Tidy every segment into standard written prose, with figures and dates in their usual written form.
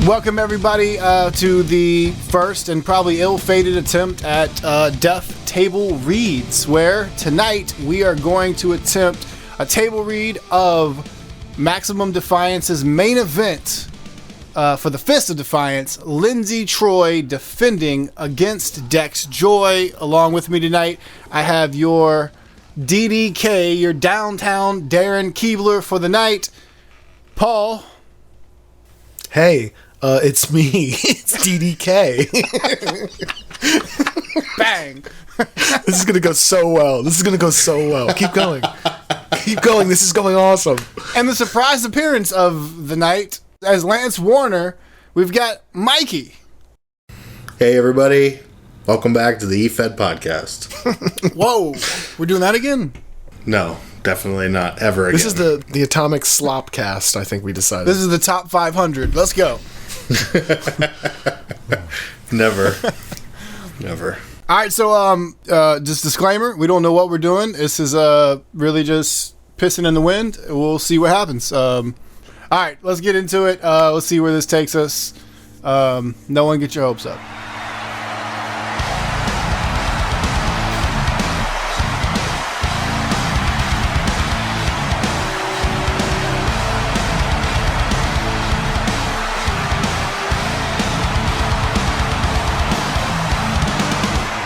Welcome everybody to the first and probably ill-fated attempt at Deaf Table Reads, where tonight we are going to attempt a table read of Maximum Defiance's main event for the Fist of Defiance, Lindsay Troy defending against Dex Joy. Along with me tonight, I have your DDK, your downtown Darren Keebler for the night, Paul. Hey, it's me. It's DDK. Bang. This is going to go so well. Keep going. Keep going. This is going awesome. And the surprise appearance of the night, as Lance Warner, we've got Mikey. Hey, everybody. Welcome back to the EFED podcast. Whoa. We're doing that again? No, definitely not ever again. This is the Atomic Slop cast, I think we decided. This is the top 500. Let's go. Never. All right, so just disclaimer, we don't know what we're doing. This is really just pissing in the wind. We'll see what happens. All right, let's get into it. Let's see where this takes us. No one get your hopes up.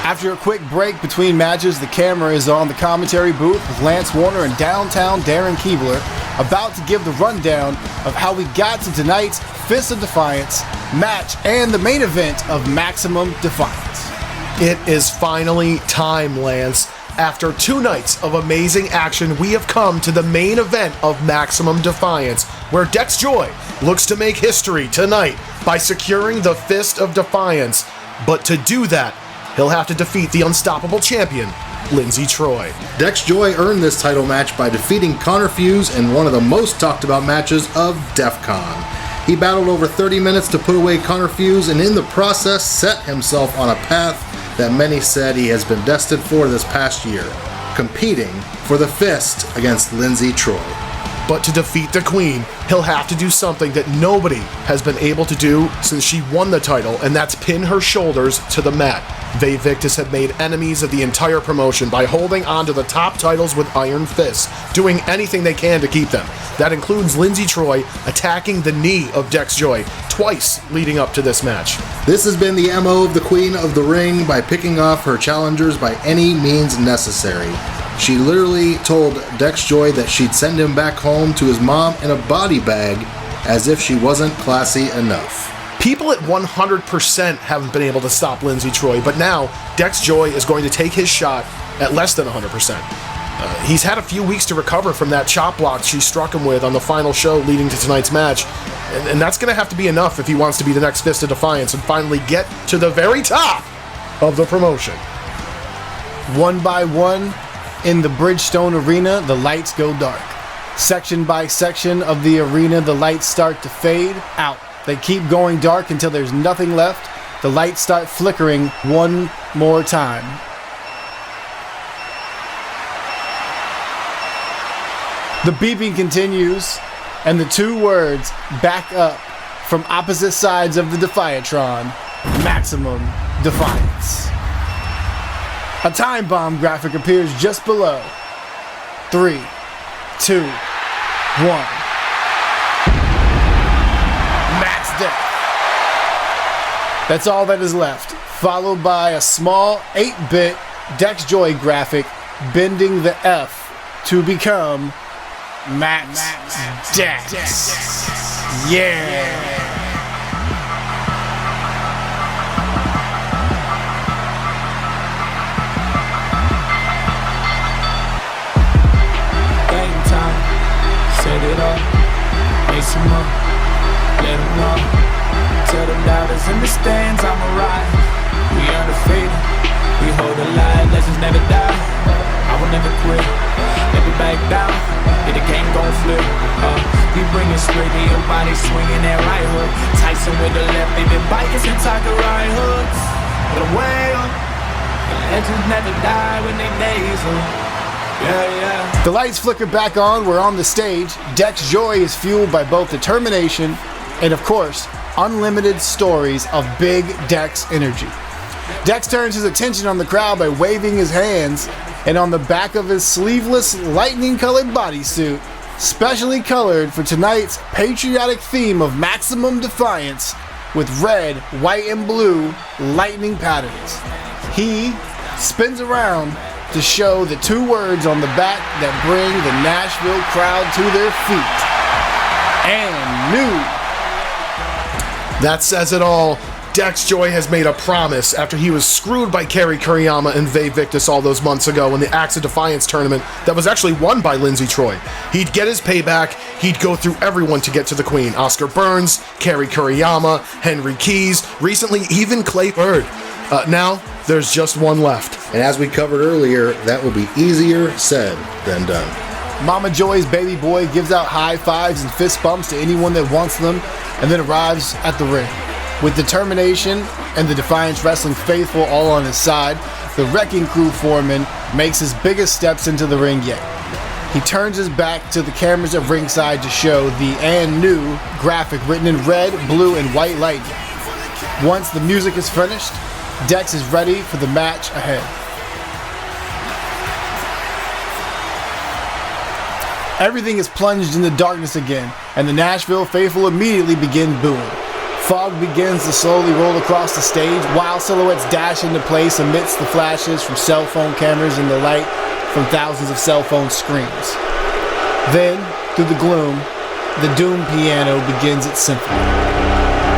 After a quick break between matches, the camera is on the commentary booth with Lance Warner and downtown Darren Keebler about to give the rundown of how we got to tonight's Fist of Defiance match and the main event of Maximum Defiance. It is finally time, Lance. After 2 nights of amazing action, we have come to the main event of Maximum Defiance, where Dex Joy looks to make history tonight by securing the Fist of Defiance. But to do that, he'll have to defeat the unstoppable champion, Lindsay Troy. Dex Joy earned this title match by defeating Connor Fuse in one of the most talked about matches of DEF CON. He battled over 30 minutes to put away Connor Fuse and in the process set himself on a path that many said he has been destined for this past year, competing for the Fist against Lindsay Troy. But to defeat the Queen, he'll have to do something that nobody has been able to do since she won the title, and that's pin her shoulders to the mat. They Victus have made enemies of the entire promotion by holding onto the top titles with iron fists, doing anything they can to keep them. That includes Lindsay Troy attacking the knee of Dex Joy twice leading up to this match. This has been the MO of the Queen of the Ring by picking off her challengers by any means necessary. She literally told Dex Joy that she'd send him back home to his mom in a body bag as if she wasn't classy enough. People at 100% haven't been able to stop Lindsay Troy, but now Dex Joy is going to take his shot at less than 100%. He's had a few weeks to recover from that chop block she struck him with on the final show leading to tonight's match, and that's going to have to be enough if he wants to be the next Fist of Defiance and finally get to the very top of the promotion. One by one, in the Bridgestone Arena, the lights go dark. Section by section of the arena, the lights start to fade out. They keep going dark until there's nothing left. The lights start flickering one more time. The beeping continues, and the 2 words back up from opposite sides of the Defiatron: Maximum Defiance. A time bomb graphic appears just below. 3, 2, 1. MAXDEF. That's all that is left, followed by a small 8-bit Dex Joy graphic bending the F to become MAXDEF. Yeah. Set it up, lace them up, let them run. Tell the doubters in the stands I'm alright. We undefeated, we hold the line, legends never die. I will never quit, never back down. Yeah, the game gon' flip. We bring it straight to your body, swinging that right hook. Tyson with the left, baby, bikers and Tiger right hooks. But I'm way Legends never die when they nasal. Yeah. The lights flicker back on. We're on the stage. Dex joy is fueled by both determination and, of course, unlimited stories of big Dex energy. Dex turns his attention on the crowd by waving his hands, and on the back of his sleeveless, lightning-colored bodysuit, specially colored for tonight's patriotic theme of maximum defiance, with red, white, and blue lightning patterns. He spins around to show the two words on the back that bring the Nashville crowd to their feet. And new. That says it all. Dex Joy has made a promise after he was screwed by Kerry Kuriyama and Vay Victus all those months ago in the Acts of Defiance tournament that was actually won by Lindsay Troy. He'd get his payback, he'd go through everyone to get to the Queen. Oscar Burns, Kerry Kuriyama, Henry Keys, recently even Clay Bird. Now, there's just one left. And as we covered earlier, that will be easier said than done. Mama Joy's baby boy gives out high fives and fist bumps to anyone that wants them, and then arrives at the ring. With determination and the Defiance Wrestling faithful all on his side, the Wrecking Crew foreman makes his biggest steps into the ring yet. He turns his back to the cameras at ringside to show the "and new" graphic written in red, blue, and white lightning. Once the music is finished, Dex is ready for the match ahead. Everything is plunged into darkness again, and the Nashville faithful immediately begin booing. Fog begins to slowly roll across the stage, while silhouettes dash into place amidst the flashes from cell phone cameras and the light from thousands of cell phone screens. Then, through the gloom, the Doom piano begins its symphony.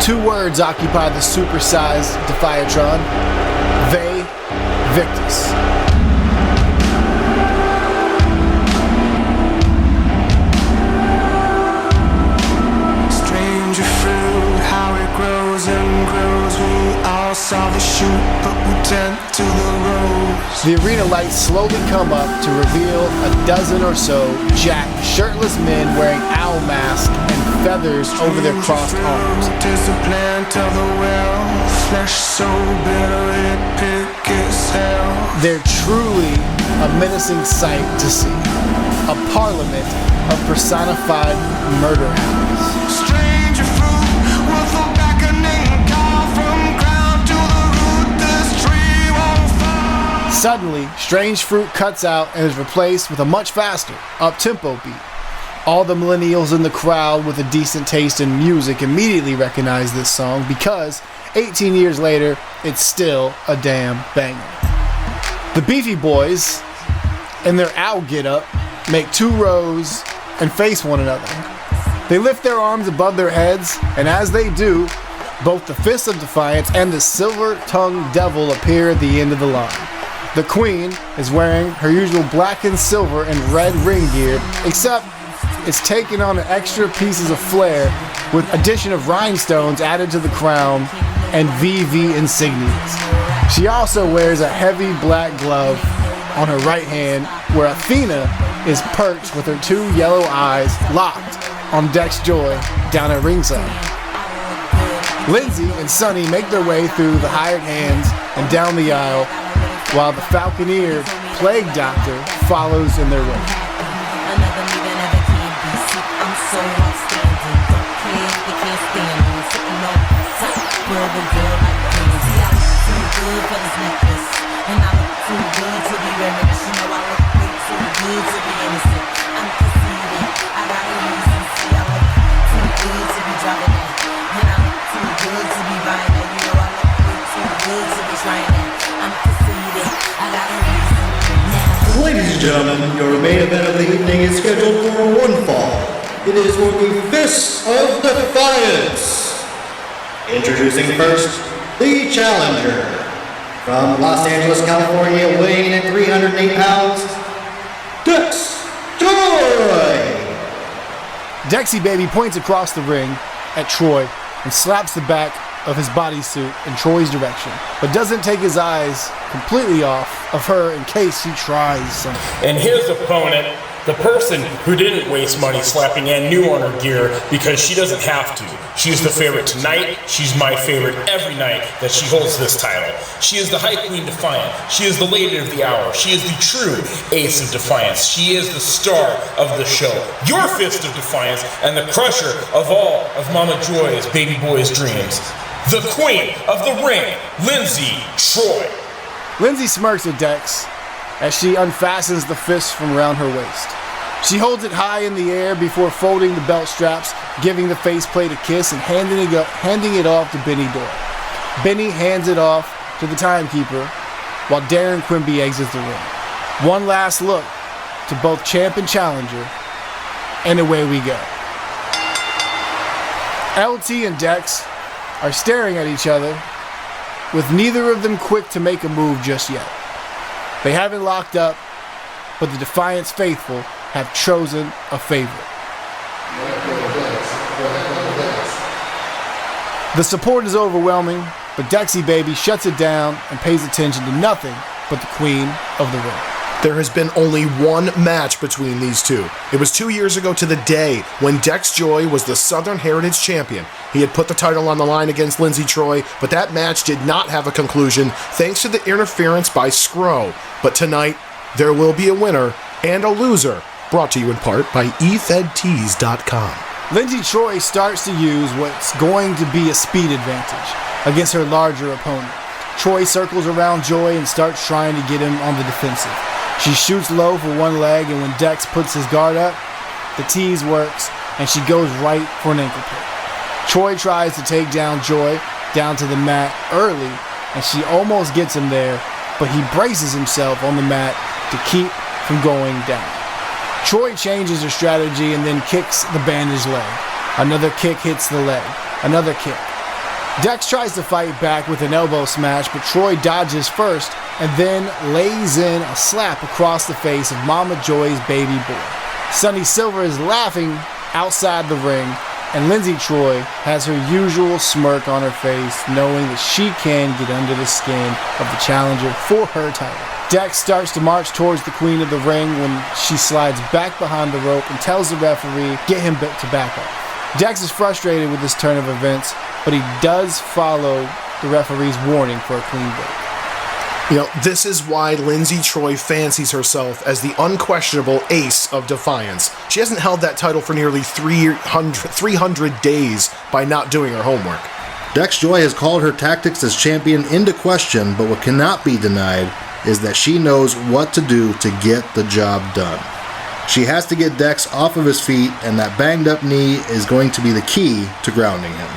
Two words occupy the supersized Defiatron: Vay Victus. Saw the shoot, but we tend to the rose. The arena lights slowly come up to reveal a dozen or so jacked, shirtless men wearing owl masks and feathers over their crossed arms. There's a plan to the well, flesh so bitter it pick its hell. They're truly a menacing sight to see. A parliament of personified murder hounds. Stranger fruit with a beckoning call from ground to the root. This tree won't fall. Suddenly, Strange Fruit cuts out and is replaced with a much faster, up-tempo beat. All the millennials in the crowd with a decent taste in music immediately recognize this song because 18 years later, it's still a damn banger. The Beefy Boys, in their owl get-up, make two rows and face one another. They lift their arms above their heads, and as they do, both the Fists of Defiance and the Silver-Tongued Devil appear at the end of the line. The Queen is wearing her usual black and silver and red ring gear, except it's taken on extra pieces of flair with addition of rhinestones added to the crown and VV insignias. She also wears a heavy black glove on her right hand, where Athena is perched with her two yellow eyes locked on Dex Joy down at ringside. Lindsay and Sonny make their way through the hired hands and down the aisle, while the Falconeer Plague Doctor follows in their wake. Ladies and gentlemen, your main event of the evening is scheduled for one fall. It is for the Fists of Defiance. Introducing first, the challenger. From Los Angeles, California, weighing in at 308 pounds, Dex Joy. Dexy Baby points across the ring at Troy and slaps the back of his bodysuit in Troy's direction, but doesn't take his eyes completely off of her in case he tries something. And his opponent The person who didn't waste money slapping Ann New on her gear because she doesn't have to. She's the favorite tonight. She's my favorite every night that she holds this title. She is the High Queen Defiant. She is the Lady of the Hour. She is the true Ace of Defiance. She is the star of the show. Your Fist of Defiance and the crusher of all of Mama Joy's baby boy's dreams. The Queen of the Ring, Lindsay Troy. Lindsay smirks at Dex as she unfastens the fist from around her waist. She holds it high in the air before folding the belt straps, giving the faceplate a kiss, and handing it off to Benny Dore. Benny hands it off to the timekeeper while Darren Quimby exits the ring. One last look to both champ and challenger, and away we go. LT and Dex are staring at each other, with neither of them quick to make a move just yet. They haven't locked up, but the Defiance faithful have chosen a favorite. The support is overwhelming, but Dexy Baby shuts it down and pays attention to nothing but the Queen of the Ring. There has been only one match between these two. It was 2 years ago to the day when Dex Joy was the Southern Heritage Champion. He had put the title on the line against Lindsay Troy, but that match did not have a conclusion thanks to the interference by Scro. But tonight, there will be a winner and a loser, brought to you in part by eFedTees.com. Lindsay Troy starts to use what's going to be a speed advantage against her larger opponent. Troy circles around Joy and starts trying to get him on the defensive. She shoots low for one leg, and when Dex puts his guard up, the tease works, and she goes right for an ankle pick. Troy tries to take down Joy down to the mat early, and she almost gets him there, but he braces himself on the mat to keep from going down. Troy changes her strategy and then kicks the bandaged leg. Another kick hits the leg. Another kick. Dex tries to fight back with an elbow smash, but Troy dodges first and then lays in a slap across the face of Mama Joy's baby boy. Sonny Silver is laughing outside the ring, and Lindsay Troy has her usual smirk on her face, knowing that she can get under the skin of the challenger for her title. Dex starts to march towards the Queen of the Ring when she slides back behind the rope and tells the referee get him to back off. Dex is frustrated with this turn of events, but he does follow the referee's warning for a clean break. You know, this is why Lindsay Troy fancies herself as the unquestionable ace of Defiance. She hasn't held that title for nearly 300 days by not doing her homework. Dex Joy has called her tactics as champion into question, but what cannot be denied is that she knows what to do to get the job done. She has to get Dex off of his feet, and that banged up knee is going to be the key to grounding him.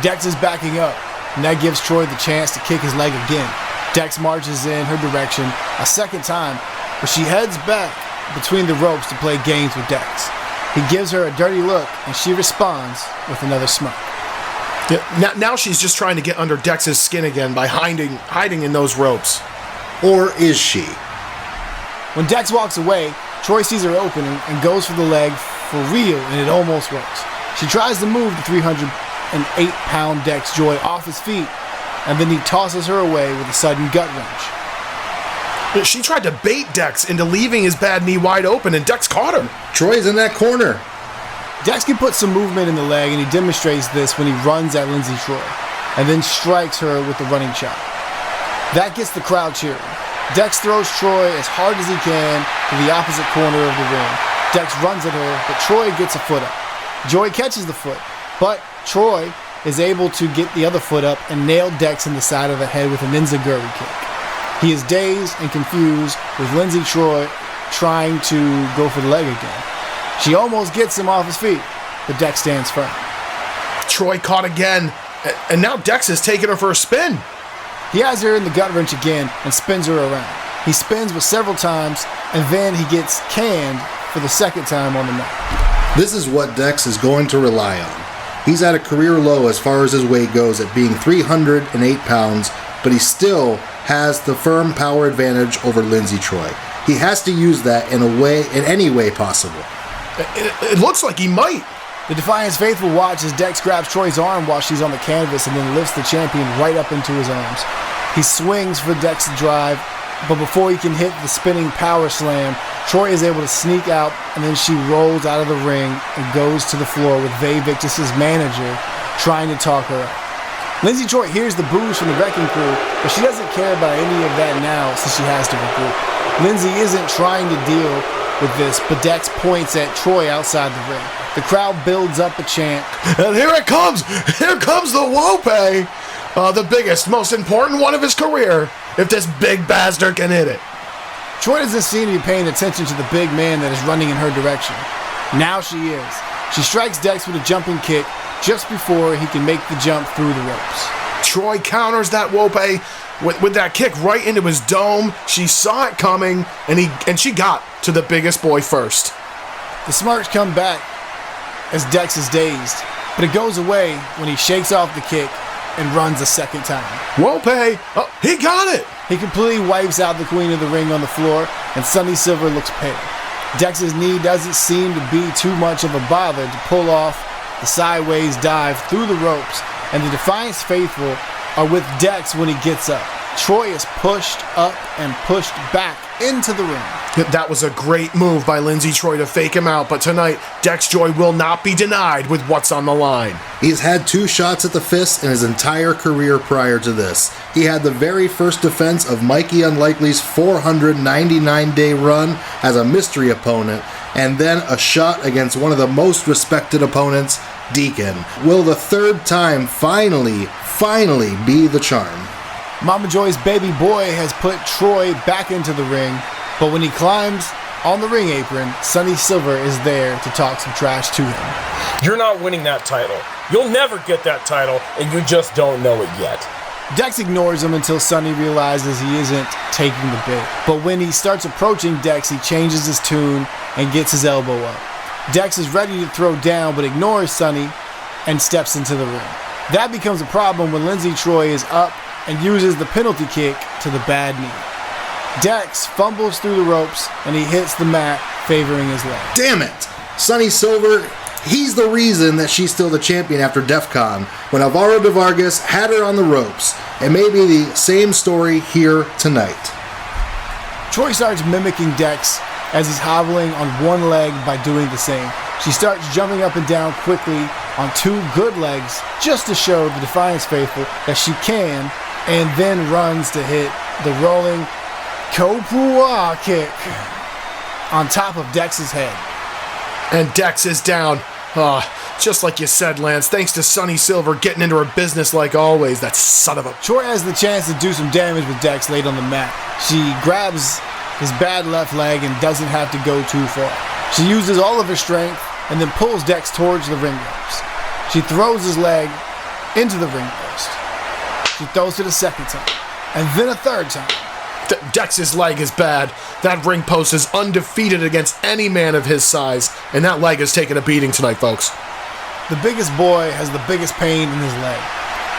Dex is backing up, and that gives Troy the chance to kick his leg again. Dex marches in her direction a second time, but she heads back between the ropes to play games with Dex. He gives her a dirty look, and she responds with another smirk. Yeah, now she's just trying to get under Dex's skin again by hiding in those ropes. Or is she? When Dex walks away, Troy sees her opening and goes for the leg for real, and it almost works. She tries to move the 308-pound Dex Joy off his feet, and then he tosses her away with a sudden gut wrench. She tried to bait Dex into leaving his bad knee wide open, and Dex caught her. Troy's in that corner. Dex can put some movement in the leg, and he demonstrates this when he runs at Lindsay Troy, and then strikes her with the running chop. That gets the crowd cheering. Dex throws Troy as hard as he can to the opposite corner of the ring. Dex runs at her, but Troy gets a foot up. Joy catches the foot, but Troy is able to get the other foot up and nail Dex in the side of the head with a enziguri kick. He is dazed and confused with Lindsay Troy trying to go for the leg again. She almost gets him off his feet, but Dex stands firm. Troy caught again, and now Dex has taken her for a spin. He has her in the gut wrench again and spins her around. He spins with several times, and then he gets canned for the second time on the mat. This is what Dex is going to rely on. He's at a career low as far as his weight goes at being 308 pounds, but he still has the firm power advantage over Lindsay Troy. He has to use that in any way possible. It looks like he might. The Defiance faithful watch as Dex grabs Troy's arm while she's on the canvas and then lifts the champion right up into his arms. He swings for Dex to drive, but before he can hit the spinning power slam, Troy is able to sneak out, and then she rolls out of the ring and goes to the floor with Vae Victus' manager trying to talk her up. Lindsay Troy hears the boos from the Wrecking Crew, but she doesn't care about any of that now since she has to regroup. Lindsay isn't trying to deal with this, but Dex points at Troy outside the ring. The crowd builds up a chant. And here it comes! Here comes the Wope! The biggest, most important one of his career, if this big bastard can hit it. Troy doesn't seem to be paying attention to the big man that is running in her direction. Now she is. She strikes Dex with a jumping kick just before he can make the jump through the ropes. Troy counters that Wope with that kick right into his dome. She saw it coming, and she got to the biggest boy first. The smirks come back as Dex is dazed, but it goes away when he shakes off the kick and runs a second time. Wope, oh, he got it! He completely wipes out the queen of the ring on the floor, and Sonny Silver looks pale. Dex's knee doesn't seem to be too much of a bother to pull off the sideways dive through the ropes, and the Defiance faithful are with Dex when he gets up. Troy is pushed up and pushed back into the ring. That was a great move by Lindsay Troy to fake him out, but tonight, Dex Joy will not be denied with what's on the line. He's had 2 shots at the fist in his entire career prior to this. He had the very first defense of Mikey Unlikely's 499-day run as a mystery opponent, and then a shot against one of the most respected opponents, Deacon. Will the third time finally be the charm? Mama Joy's baby boy has put Troy back into the ring, but when he climbs on the ring apron, Sonny Silver is there to talk some trash to him. You're not winning that title. You'll never get that title, and you just don't know it yet. Dex ignores him until Sonny realizes he isn't taking the bait. But when he starts approaching Dex, he changes his tune and gets his elbow up. Dex is ready to throw down, but ignores Sonny and steps into the ring. That becomes a problem when Lindsay Troy is up and uses the penalty kick to the bad knee. Dex fumbles through the ropes and he hits the mat, favoring his leg. Damn it! Sonny Silver, he's the reason that she's still the champion after DEF CON, when Alvaro de Vargas had her on the ropes. It may be the same story here tonight. Troy starts mimicking Dex as he's hobbling on one leg by doing the same. She starts jumping up and down quickly on 2 good legs just to show the Defiance faithful that she can, and then runs to hit the rolling Kopua kick on top of Dex's head. And Dex is down. Just like you said, Lance, thanks to Sonny Silver getting into her business like always, that son of a... Troy has the chance to do some damage with Dex laid on the mat. She grabs his bad left leg and doesn't have to go too far. She uses all of her strength and then pulls Dex towards the ring ropes. She throws his leg into the ring post. She throws it a second time, and then a third time. Dex's leg is bad. That ring post is undefeated against any man of his size, and that leg is taking a beating tonight, folks. The biggest boy has the biggest pain in his leg.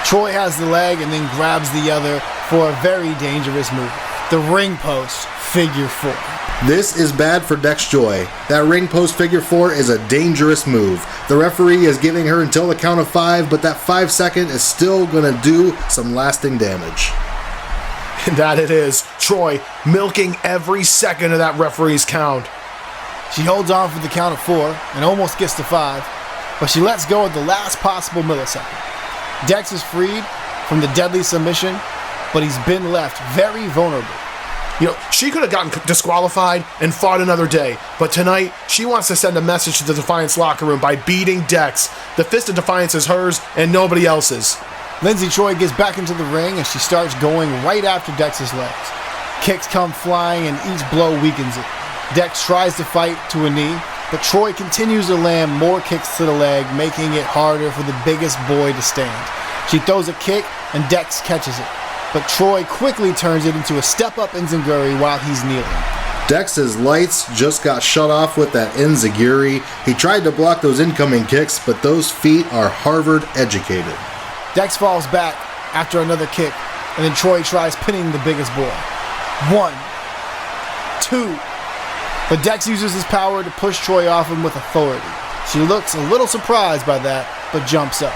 Troy has the leg and then grabs the other for a very dangerous move. The ring post figure 4. This is bad for Dex Joy. That ring post figure 4 is a dangerous move. The referee is giving her until the count of 5, but that 5 second is still going to do some lasting damage. And that it is. Troy milking every second of that referee's count. She holds on for the count of 4 and almost gets to 5, but she lets go at the last possible millisecond. Dex is freed from the deadly submission, but he's been left very vulnerable. You know, she could have gotten disqualified and fought another day, but tonight, she wants to send a message to the Defiance locker room by beating Dex. The Fist of Defiance is hers and nobody else's. Lindsay Troy gets back into the ring and she starts going right after Dex's legs. Kicks come flying and each blow weakens it. Dex tries to fight to a knee, but Troy continues to land more kicks to the leg, making it harder for the biggest boy to stand. She throws a kick and Dex catches it, but Troy quickly turns it into a step-up enziguri while he's kneeling. Dex's lights just got shut off with that enziguri. He tried to block those incoming kicks, but those feet are Harvard educated. Dex falls back after another kick, and then Troy tries pinning the biggest boy. 1, 2, but Dex uses his power to push Troy off him with authority. She looks a little surprised by that, but jumps up.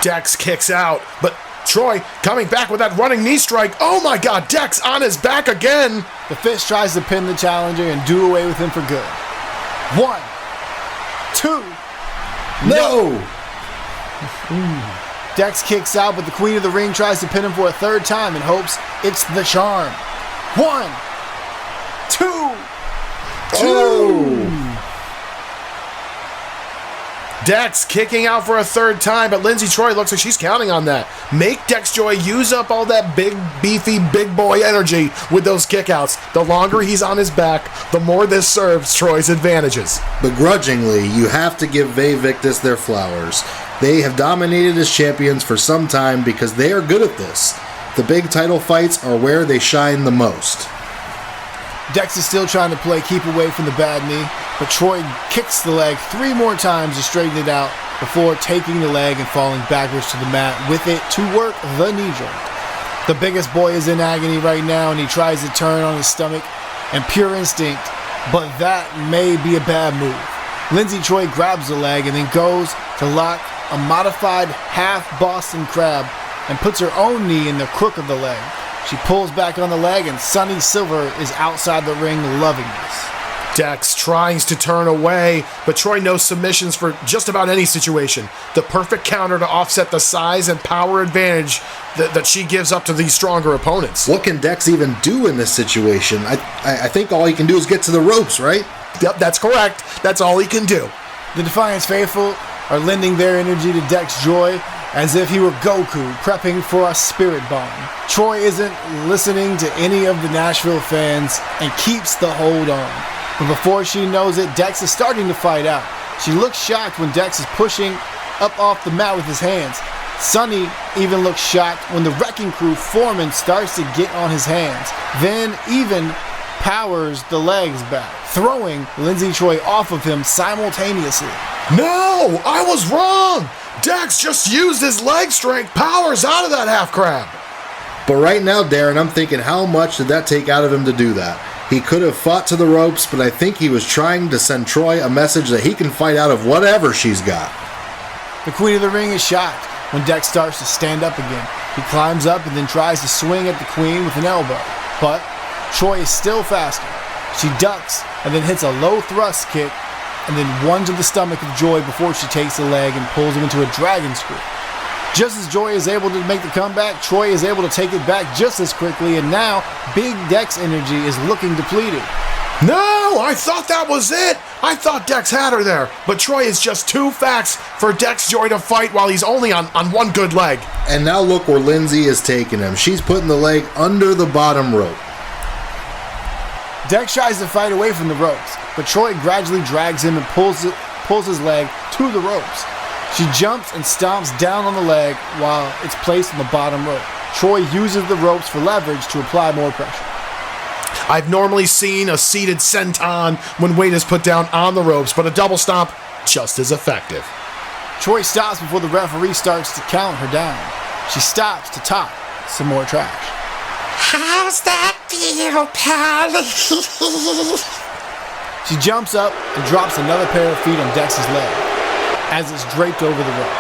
Dex kicks out, but Troy coming back with that running knee strike. Oh my God, Dex on his back again. The Fist tries to pin the challenger and do away with him for good. 1, 2. No! Dex kicks out, but the Queen of the Ring tries to pin him for a third time and hopes it's the charm. 1, 2. Dex kicking out for a third time, but Lindsay Troy looks like she's counting on that. Make Dex Joy use up all that big, beefy, big boy energy with those kickouts. The longer he's on his back, the more this serves Troy's advantages. Begrudgingly, you have to give Ve Victus their flowers. They have dominated as champions for some time because they are good at this. The big title fights are where they shine the most. Dex is still trying to play keep away from the bad knee, but Troy kicks the leg 3 more times to straighten it out before taking the leg and falling backwards to the mat with it to work the knee joint. The biggest boy is in agony right now, and he tries to turn on his stomach and pure instinct, but that may be a bad move. Lindsay Troy grabs the leg and then goes to lock a modified half Boston Crab and puts her own knee in the crook of the leg. She pulls back on the leg, and Sonny Silver is outside the ring loving this. Dex tries to turn away, but Troy knows submissions for just about any situation. The perfect counter to offset the size and power advantage that she gives up to these stronger opponents. What can Dex even do in this situation? I think all he can do is get to the ropes, right? Yep, that's correct. That's all he can do. The Defiance faithful are lending their energy to Dex Joy as if he were Goku prepping for a spirit bomb. Troy isn't listening to any of the Nashville fans and keeps the hold on. But before she knows it, Dex is starting to fight out. She looks shocked when Dex is pushing up off the mat with his hands. Sonny even looks shocked when the Wrecking Crew foreman starts to get on his hands, then even powers the legs back, throwing Lindsay Troy off of him simultaneously. No, I was wrong. Dex just used his leg strength powers out of that half crab. But right now, Darren, I'm thinking, how much did that take out of him to do that? He could have fought to the ropes, but I think he was trying to send Troy a message that he can fight out of whatever she's got. The Queen of the Ring is shocked when Dex starts to stand up again. He climbs up and then tries to swing at the Queen with an elbow, but Troy is still faster. She ducks and then hits a low thrust kick and then one to the stomach of Joy before she takes the leg and pulls him into a dragon screw. Just as Joy is able to make the comeback, Troy is able to take it back just as quickly, and now Big Dex energy is looking depleted. No, I thought that was it. I thought Dex had her there, but Troy is just too fast for Dex Joy to fight while he's only on one good leg. And now look where Lindsay is taking him. She's putting the leg under the bottom rope. Dex tries to fight away from the ropes, but Troy gradually drags him and pulls his leg to the ropes. She jumps and stomps down on the leg while it's placed on the bottom rope. Troy uses the ropes for leverage to apply more pressure. I've normally seen a seated senton when weight is put down on the ropes, but a double stomp just as effective. Troy stops before the referee starts to count her down. She stops to top some more trash. How's that feel, pal? She jumps up and drops another pair of feet on Dex's leg as it's draped over the rope.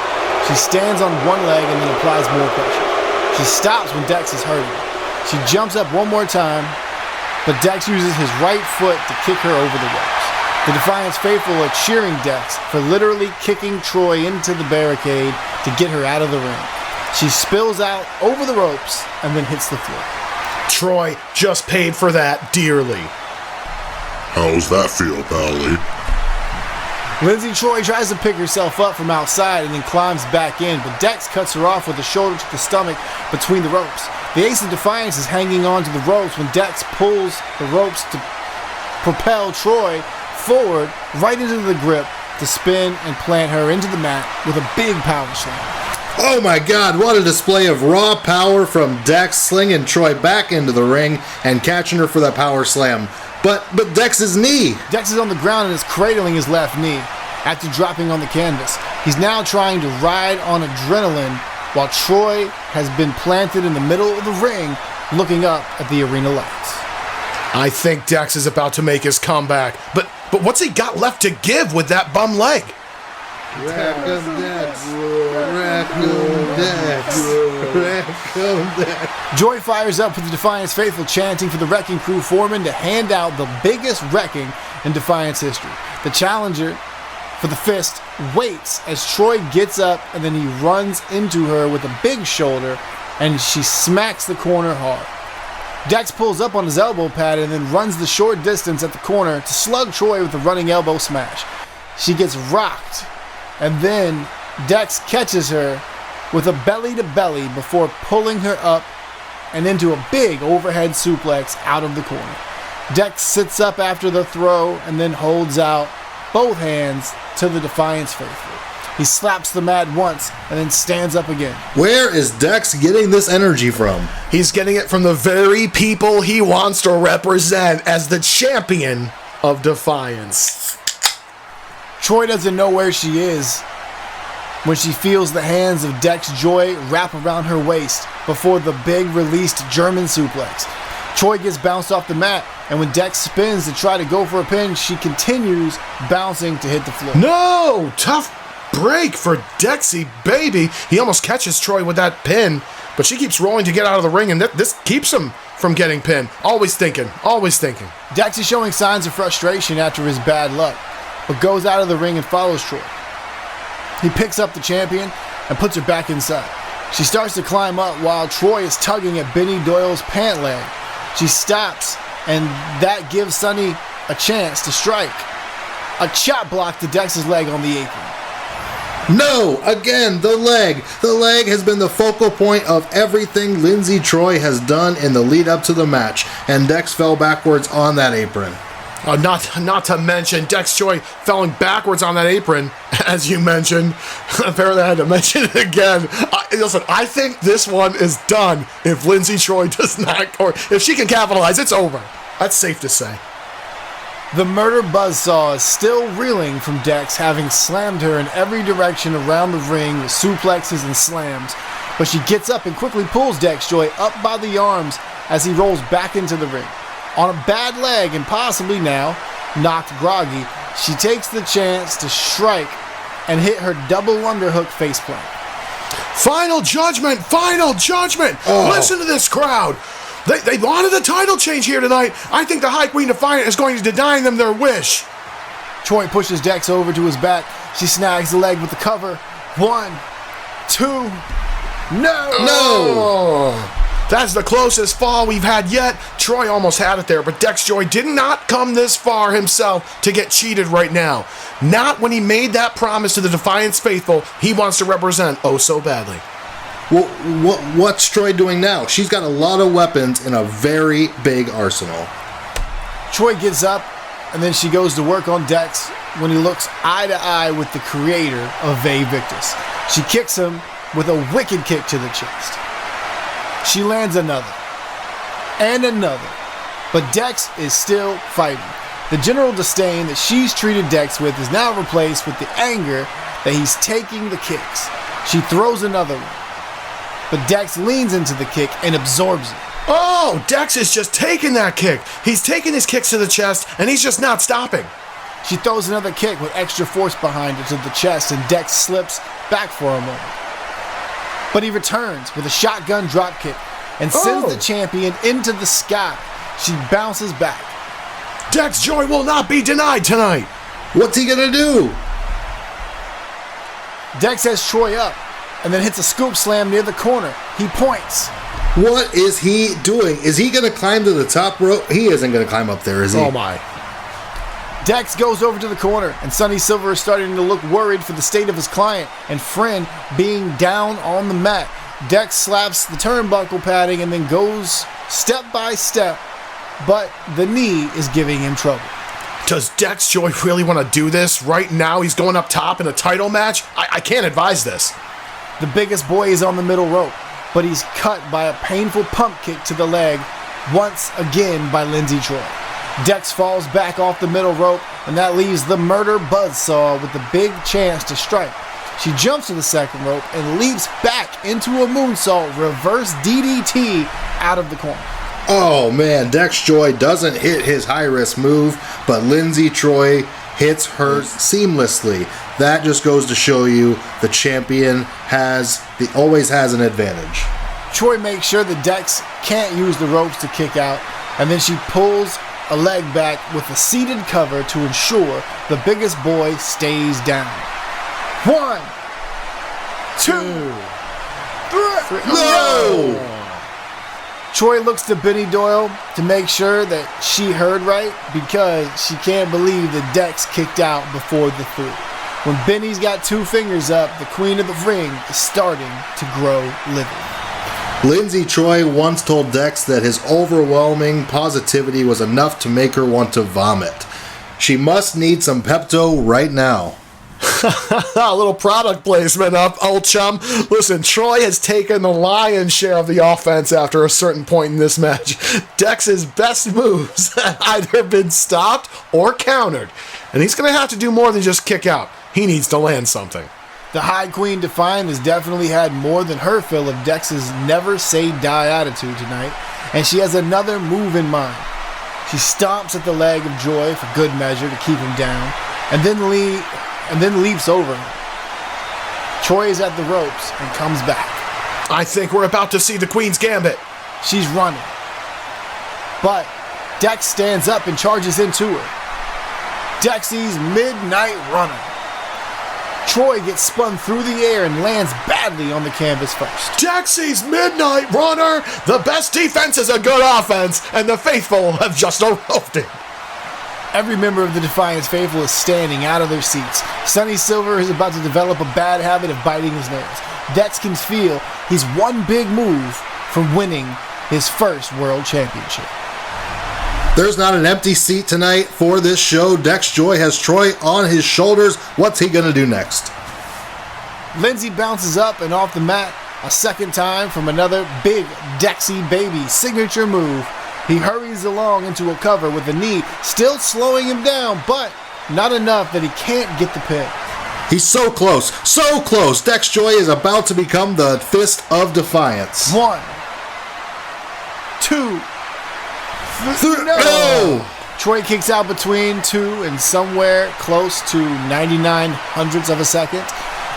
She stands on one leg and then applies more pressure. She stops when Dex is hurting. She jumps up one more time, but Dex uses his right foot to kick her over the ropes. The Defiance faithful are cheering Dex for literally kicking Troy into the barricade to get her out of the ring. She spills out over the ropes and then hits the floor. Troy just paid for that dearly. How's that feel, Pally? Lindsay Troy tries to pick herself up from outside and then climbs back in, but Dex cuts her off with a shoulder to the stomach between the ropes. The Ace of Defiance is hanging on to the ropes when Dex pulls the ropes to propel Troy forward right into the grip to spin and plant her into the mat with a big power slam. Oh my God, what a display of raw power from Dex, slinging Troy back into the ring and catching her for that power slam. But Dex's knee. Dex is on the ground and is cradling his left knee after dropping on the canvas. He's now trying to ride on adrenaline while Troy has been planted in the middle of the ring looking up at the arena lights. I think Dex is about to make his comeback, but what's he got left to give with that bum leg? Rackham Dex. Rackham Dex. Rackham Dex. Joy fires up with the Defiance faithful chanting for the Wrecking Crew foreman to hand out the biggest wrecking in Defiance history. The challenger for the fist waits as Troy gets up and then he runs into her with a big shoulder and she smacks the corner hard. Dex pulls up on his elbow pad and then runs the short distance at the corner to slug Troy with a running elbow smash. She gets rocked and then Dex catches her with a belly to belly before pulling her up and into a big overhead suplex out of the corner. Dex sits up after the throw and then holds out both hands to the Defiance faithful. He slaps the mat once and then stands up again. Where is Dex getting this energy from? He's getting it from the very people he wants to represent as the champion of Defiance. Troy doesn't know where she is when she feels the hands of Dex Joy wrap around her waist before the big released German suplex. Troy gets bounced off the mat, and when Dex spins to try to go for a pin, she continues bouncing to hit the floor. No! Tough break for Dexy, baby. He almost catches Troy with that pin, but she keeps rolling to get out of the ring, and this keeps him from getting pinned. Always thinking, always thinking. Dex is showing signs of frustration after his bad luck, but goes out of the ring and follows Troy. He picks up the champion and puts her back inside. She starts to climb up while Troy is tugging at Benny Doyle's pant leg. She stops, and that gives Sonny a chance to strike. A chop block to Dex's leg on the apron. No! Again, the leg. The leg has been the focal point of everything Lindsay Troy has done in the lead up to the match, and Dex fell backwards on that apron. Not to mention, Dex Joy falling backwards on that apron, as you mentioned. Apparently I had to mention it again. Listen, I think this one is done if Lindsay Troy does not, or if she can capitalize, it's over. That's safe to say. The murder buzzsaw is still reeling from Dex, having slammed her in every direction around the ring with suplexes and slams, but she gets up and quickly pulls Dex Joy up by the arms as he rolls back into the ring. On a bad leg and possibly now knocked groggy, she takes the chance to strike and hit her double underhook faceplant. Final judgment! Final judgment! Oh. Listen to this crowd! They wanted a title change here tonight. I think the High Queen Defiant is going to deny them their wish. Troy pushes Dex over to his back. She snags the leg with the cover. 1, 2, no! No! That's the closest fall we've had yet. Troy almost had it there, but Dex Joy did not come this far himself to get cheated right now. Not when he made that promise to the Defiance faithful he wants to represent oh so badly. Well, what's Troy doing now? She's got a lot of weapons in a very big arsenal. Troy gets up, and then she goes to work on Dex when he looks eye to eye with the creator of Vae Victus. She kicks him with a wicked kick to the chest. She lands another, and another, but Dex is still fighting. The general disdain that she's treated Dex with is now replaced with the anger that he's taking the kicks. She throws another one, but Dex leans into the kick and absorbs it. Oh, Dex is just taking that kick. He's taking his kicks to the chest, and he's just not stopping. She throws another kick with extra force behind it to the chest, and Dex slips back for a moment. But he returns with a shotgun dropkick and sends the champion into the sky. She bounces back. Dex Joy will not be denied tonight. What's he gonna do? Dex has Troy up and then hits a scoop slam near the corner. He points. What is he doing? Is he gonna climb to the top rope? He isn't gonna climb up there, is he? Oh my. Dex goes over to the corner, and Sonny Silver is starting to look worried for the state of his client and friend being down on the mat. Dex slaps the turnbuckle padding and then goes step by step, but the knee is giving him trouble. Does Dex Joy really want to do this right now? He's going up top in a title match? I can't advise this. The biggest boy is on the middle rope, but he's cut by a painful pump kick to the leg once again by Lindsay Troy. Dex falls back off the middle rope, and that leaves the murder buzzsaw with a big chance to strike. She jumps to the second rope and leaps back into a moonsault reverse DDT out of the corner. Oh man, Dex Joy doesn't hit his high-risk move, but Lindsay Troy hits her seamlessly. That just goes to show you the champion always has an advantage. Troy makes sure that Dex can't use the ropes to kick out, and then she pulls a leg back with a seated cover to ensure the biggest boy stays down. 1, 2, 3. No! Troy looks to Benny Doyle to make sure that she heard right because she can't believe that Dex kicked out before the 3. When Benny's got 2 fingers up, the queen of the ring is starting to grow livid. Lindsay Troy once told Dex that his overwhelming positivity was enough to make her want to vomit. She must need some Pepto right now. A little product placement up, old chum. Listen, Troy has taken the lion's share of the offense after a certain point in this match. Dex's best moves have either been stopped or countered, and he's going to have to do more than just kick out. He needs to land something. The High Queen Defiant has definitely had more than her fill of Dex's never say die attitude tonight, and she has another move in mind. She stomps at the leg of Joy for good measure to keep him down, and then leaps over him. Troy is at the ropes and comes back. I think we're about to see the Queen's Gambit. She's running, but Dex stands up and charges into her. Dexy's Midnight Runner. Troy gets spun through the air and lands badly on the canvas first. Dexy's Midnight Runner! The best defense is a good offense, and the faithful have just arrived in. Every member of the Defiance faithful is standing out of their seats. Sonny Silver is about to develop a bad habit of biting his nails. Dex can feel he's one big move from winning his first world championship. There's not an empty seat tonight for this show. Dex Joy has Troy on his shoulders. What's he going to do next? Lindsay bounces up and off the mat a second time from another big Dexy baby signature move. He hurries along into a cover with a knee, still slowing him down, but not enough that he can't get the pin. He's so close, so close. Dex Joy is about to become the Fist of Defiance. 1, 2, 3. No! Troy kicks out between 2 and somewhere close to 99 hundredths of a second.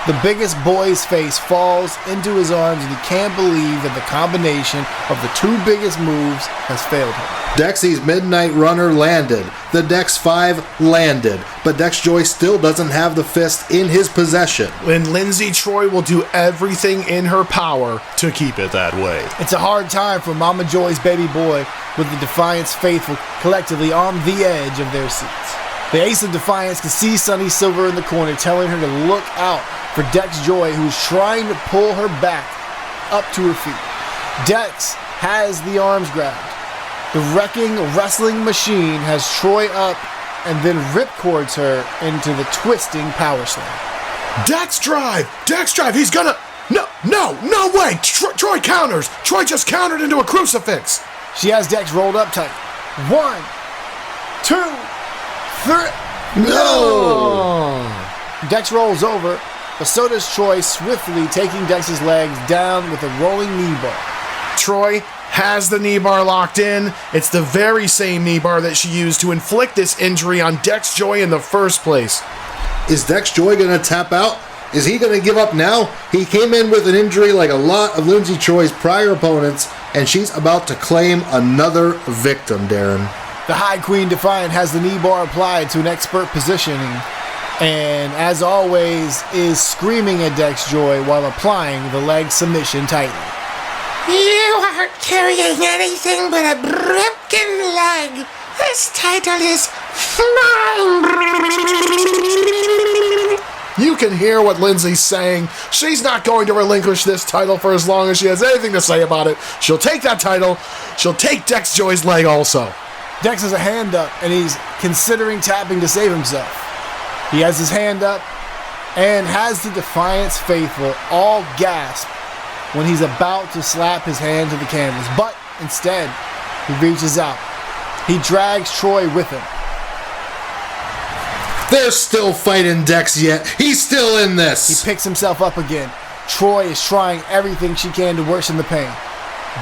The biggest boy's face falls into his arms, and he can't believe that the combination of the 2 biggest moves has failed him. Dexy's Midnight Runner landed. The Dex 5 landed. But Dex Joy still doesn't have the fist in his possession. And Lindsay Troy will do everything in her power to keep it that way. It's a hard time for Mama Joy's baby boy, with the Defiance faithful collectively on the edge of their seats. The Ace of Defiance can see Sonny Silver in the corner, telling her to look out for Dex Joy, who's trying to pull her back up to her feet. Dex has the arms grabbed. The wrecking wrestling machine has Troy up and then ripcords her into the twisting power slam. Dex drive! He's gonna... No way! Troy counters! Troy just countered into a crucifix! She has Dex rolled up tight. 1, 2, 3. No! Dex rolls over, but so does Troy, swiftly taking Dex's legs down with a rolling knee bar. Troy has the knee bar locked in. It's the very same knee bar that she used to inflict this injury on Dex Joy in the first place. Is Dex Joy going to tap out? Is he going to give up now? He came in with an injury like a lot of Lindsay Troy's prior opponents, and she's about to claim another victim, Darren. The High Queen Defiant has the knee bar applied to an expert positioning, and as always is screaming at Dex Joy while applying the leg submission tightly. You aren't carrying anything but a broken leg. This title is mine. You can hear what Lindsay's saying. She's not going to relinquish this title for as long as she has anything to say about it. She'll take that title. She'll take Dex Joy's leg also. Dex has a hand up, and he's considering tapping to save himself. He has his hand up and has the Defiance faithful all gasp when he's about to slap his hand to the canvas, but instead, he reaches out. He drags Troy with him. They're still fighting Dex yet. He's still in He this. picks himself up again. Troy is trying everything she can to worsen the pain,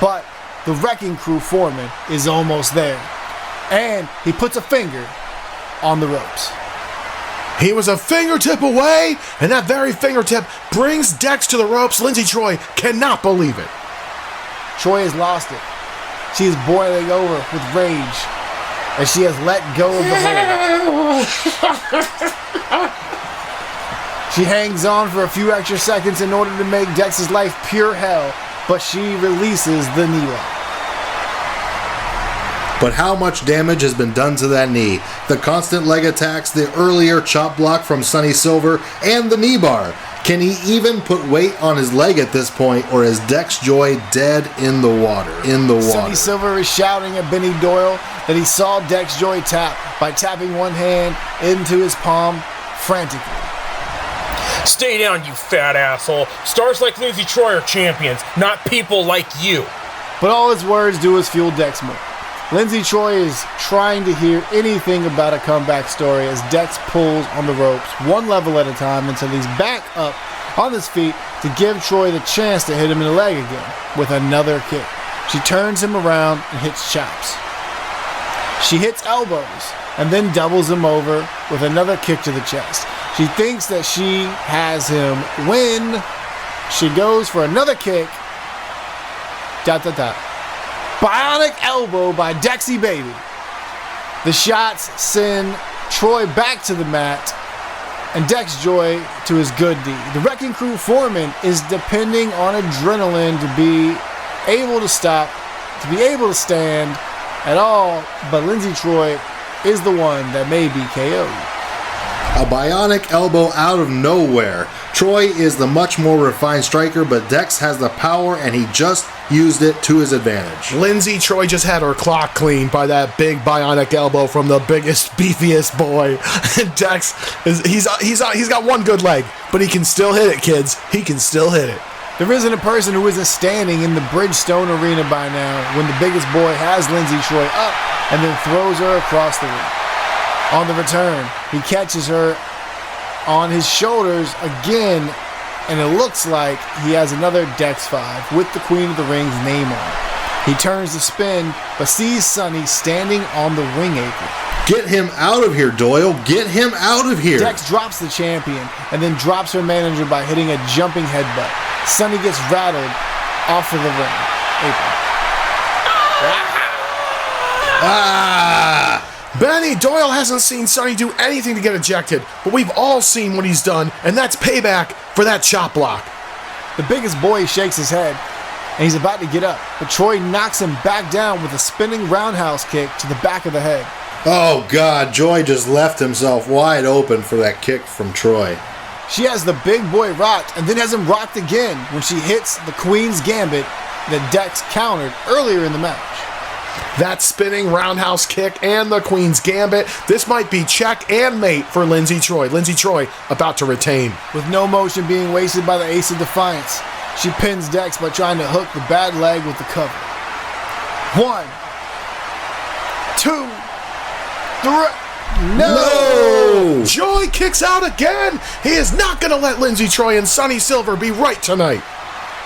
but the Wrecking Crew foreman is almost there, and he puts a finger on the ropes. He was a fingertip away, and that very fingertip brings Dex to the ropes. Lindsay Troy cannot believe it. Troy has lost it. She is boiling over with rage as she has let go of the hold. She hangs on for a few extra seconds in order to make Dex's life pure hell, but she releases the knee lock. But how much damage has been done to that knee? The constant leg attacks, the earlier chop block from Sonny Silver, and the knee bar. Can he even put weight on his leg at this point, or is Dex Joy dead in the water? Sonny Silver is shouting at Benny Doyle that he saw Dex Joy tap by tapping one hand into his palm frantically. Stay down, you fat asshole. Stars like Lindsay Troy are champions, not people like you. But all his words do is fuel Dex more. Lindsay Troy is trying to hear anything about a comeback story as Dex pulls on the ropes one level at a time until he's back up on his feet to give Troy the chance to hit him in the leg again with another kick. She turns him around and hits chops. She hits elbows and then doubles him over with another kick to the chest. She thinks that she has him when she goes for another kick. Bionic elbow by Dexy Baby. The shots send Troy back to the mat and Dex Joy to his good deed. The Wrecking Crew foreman is depending on adrenaline to be able to stop, to be able to stand at all, but Lindsay Troy is the one that may be KO'd. A bionic elbow out of nowhere. Troy is the much more refined striker, but Dex has the power and he just used it to his advantage. Lindsay Troy just had her clock cleaned by that big bionic elbow from the biggest, beefiest boy. Dex, he's got one good leg, but he can still hit it, kids. He can still hit it. There isn't a person who isn't standing in the Bridgestone Arena by now when the biggest boy has Lindsay Troy up and then throws her across the ring. On the return, he catches her on his shoulders again, and it looks like he has another Dex 5 with the Queen of the Ring's name on it. He turns to spin, but sees Sonny standing on the ring apron. Get him out of here, Doyle. Get him out of here. Dex drops the champion and then drops her manager by hitting a jumping headbutt. Sonny gets rattled off of the ring apron. Benny Doyle hasn't seen Sonny do anything to get ejected, but we've all seen what he's done, and that's payback for that chop block. The biggest boy shakes his head, and he's about to get up, but Troy knocks him back down with a spinning roundhouse kick to the back of the head. Oh God, Joy just left himself wide open for that kick from Troy. She has the big boy rocked, and then has him rocked again when she hits the Queen's Gambit that Dex countered earlier in the match. That spinning roundhouse kick and the Queen's Gambit. This might be check and mate for Lindsay Troy. Lindsay Troy about to retain. With no motion being wasted by the Ace of Defiance, she pins Dex by trying to hook the bad leg with the cover. 1, 2, 3. No! Joy kicks out again. He is not going to let Lindsay Troy and Sonny Silver be right tonight.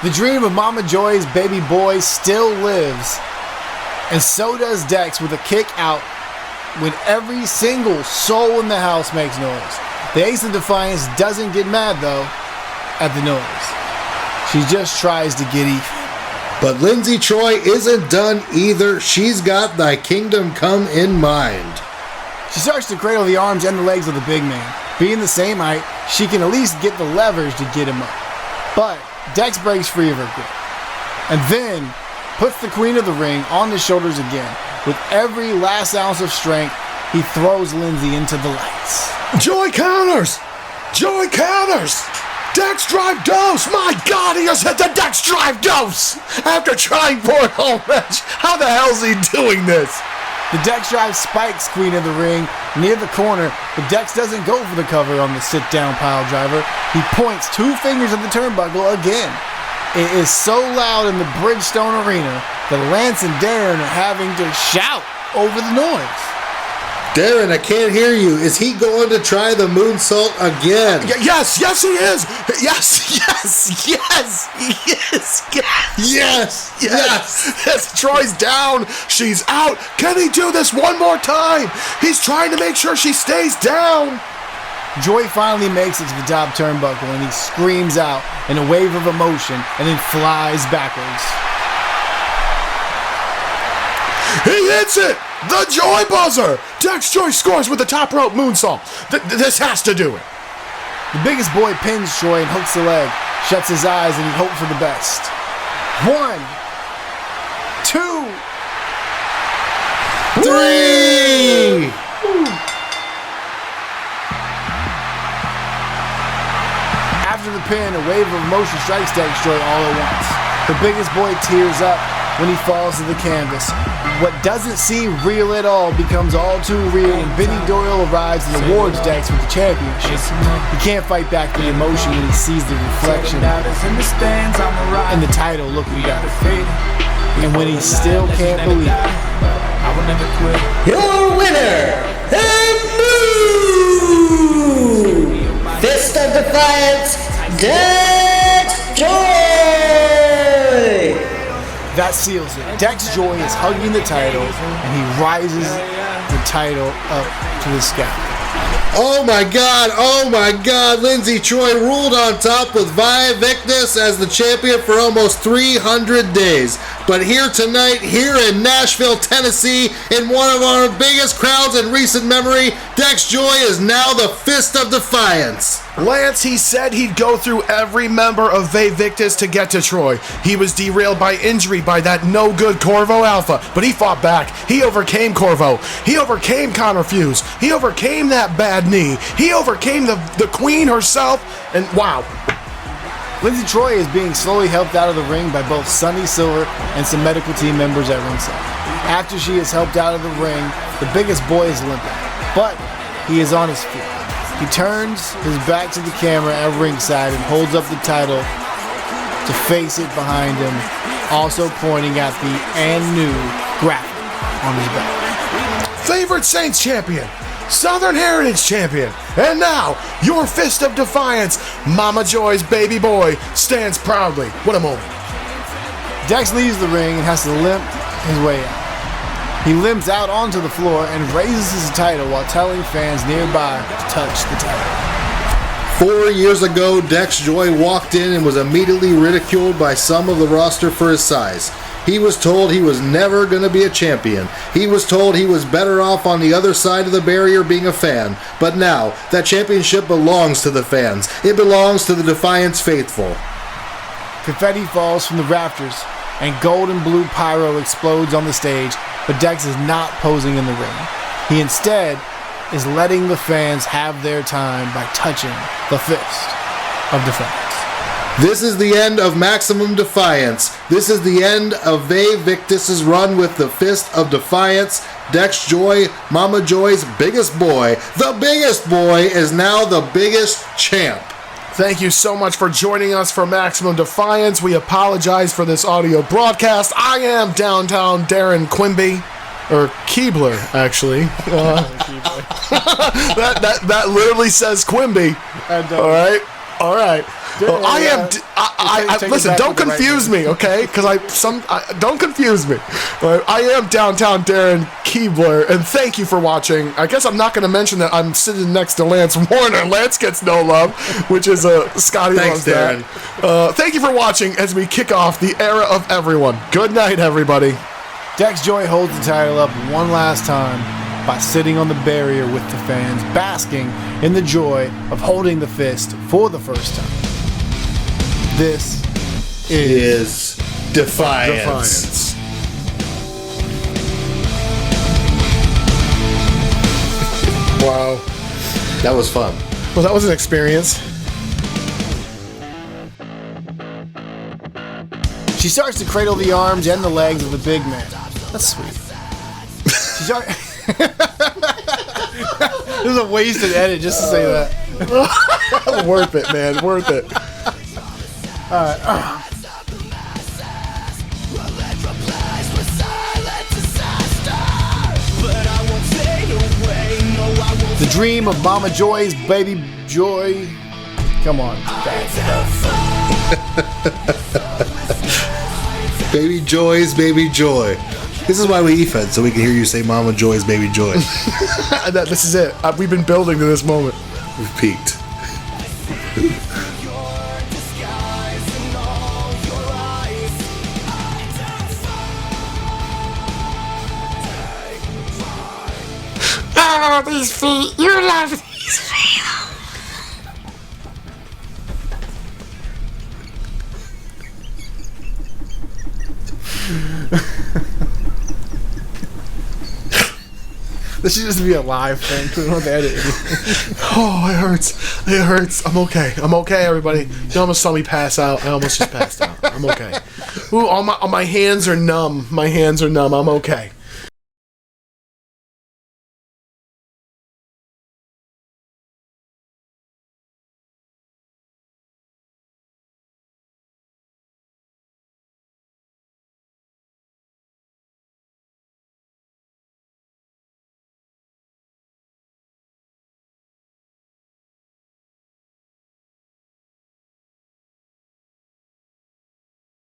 The dream of Mama Joy's baby boy still lives. And so does Dex with a kick out when every single soul in the house makes noise. The Ace of Defiance doesn't get mad, though, at the noise. She just tries to get even. But Lindsay Troy isn't done either. She's got thy kingdom come in mind. She starts to cradle the arms and the legs of the big man. Being the same height, she can at least get the leverage to get him up. But Dex breaks free of her grip. And then puts the Queen of the Ring on his shoulders again. With every last ounce of strength, he throws Lindsay into the lights. Joy counters! Joy counters! Dex drive dose! My God, he just hit the Dex drive dose! After trying for it all match, how the hell is he doing this? The Dex drive spikes Queen of the Ring near the corner, but Dex doesn't go for the cover on the sit-down pile driver. He points 2 fingers at the turnbuckle again. It is so loud in the Bridgestone Arena that Lance and Darren are having to shout over the noise. Darren, I can't hear you. Is he going to try the moonsault again? Yes, he is. Yes. Troy's down. She's out. Can he do this one more time? He's trying to make sure she stays down. Joy finally makes it to the top turnbuckle and he screams out in a wave of emotion and then flies backwards. He hits it! The Joy buzzer! Dex Joy scores with the top rope moonsault. This has to do it. The biggest boy pins Joy and hooks the leg, shuts his eyes, and he hopes for the best. 1, 2, 3! After the pin, a wave of emotion strikes Dex Joy all at once. The biggest boy tears up when he falls to the canvas. What doesn't seem real at all becomes all too real when Benny Doyle arrives and awards Dex with the championship. He can't fight back the emotion when he sees the reflection and the title looking back. And when he still can't believe it. Your winner, and new Fist of Defiance, Dex Joy! That seals it. Dex Joy is hugging the title, and he rises the title up to the sky. Oh my God, Lindsay Troy ruled on top with Victus as the champion for almost 300 days. But here tonight, here in Nashville, Tennessee, in one of our biggest crowds in recent memory, Dex Joy is now the Fist of Defiance. Lance, he said he'd go through every member of Victus to get to Troy. He was derailed by injury by that no-good Corvo Alpha, but he fought back. He overcame Corvo. He overcame Connor Fuse. He overcame that bad knee. He overcame the Queen herself, and wow. Lindsay Troy is being slowly helped out of the ring by both Sonny Silver and some medical team members at ringside. After she is helped out of the ring, the biggest boy is limping, but he is on his feet. He turns his back to the camera at ringside and holds up the title to face it behind him, also pointing at the and new graphic on his back. Favorite Saints champion, Southern Heritage champion, and now your Fist of Defiance, Mama Joy's baby boy, stands proudly. What a moment. Dex leaves the ring and has to limp his way out. He limps out onto the floor and raises his title while telling fans nearby to touch the title. 4 years ago, Dex Joy walked in and was immediately ridiculed by some of the roster for his size. He was told he was never going to be a champion. He was told he was better off on the other side of the barrier being a fan. But now, that championship belongs to the fans. It belongs to the Defiance faithful. Confetti falls from the rafters, and gold and blue pyro explodes on the stage, but Dex is not posing in the ring. He instead is letting the fans have their time by touching the Fist of Defiance. This is the end of Maximum Defiance. This is the end of Victus's run with the Fist of Defiance. Dex Joy, Mama Joy's biggest boy, the biggest boy, is now the biggest champ. Thank you so much for joining us for Maximum Defiance. We apologize for this audio broadcast. I am Downtown Darren Quimby. Or Keebler, actually. That literally says Quimby. All right. Listen, don't confuse me, okay? Because don't confuse me. I am Downtown Darren Keebler, and thank you for watching. I guess I'm not going to mention that I'm sitting next to Lance Warner. Lance gets no love, which is Scotty Thanks, loves Darren. that. Thank you for watching as we kick off the era of everyone. Good night, everybody. Dex Joy holds the title up one last time by sitting on the barrier with the fans, basking in the joy of holding the fist for the first time. This is Defiance. Wow. That was fun. Well, that was an experience. She starts to cradle the arms and the legs of the big man. That's sweet. This is a wasted edit just to say that. Worth it, man. Worth it. The dream of Mama Joy's baby Joy. Come on. Baby Joy's baby Joy. This is why we e-fed, so we can hear you say Mama Joy's baby Joy. This is it. We've been building to this moment. We've peaked. Oh, these feet. You love these feet. This should just be a live thing. We don't have to edit it. Oh, it hurts. It hurts. I'm okay. I'm okay, everybody. You almost saw me pass out. I almost just passed out. I'm okay. Ooh, all my hands are numb. My hands are numb. I'm okay.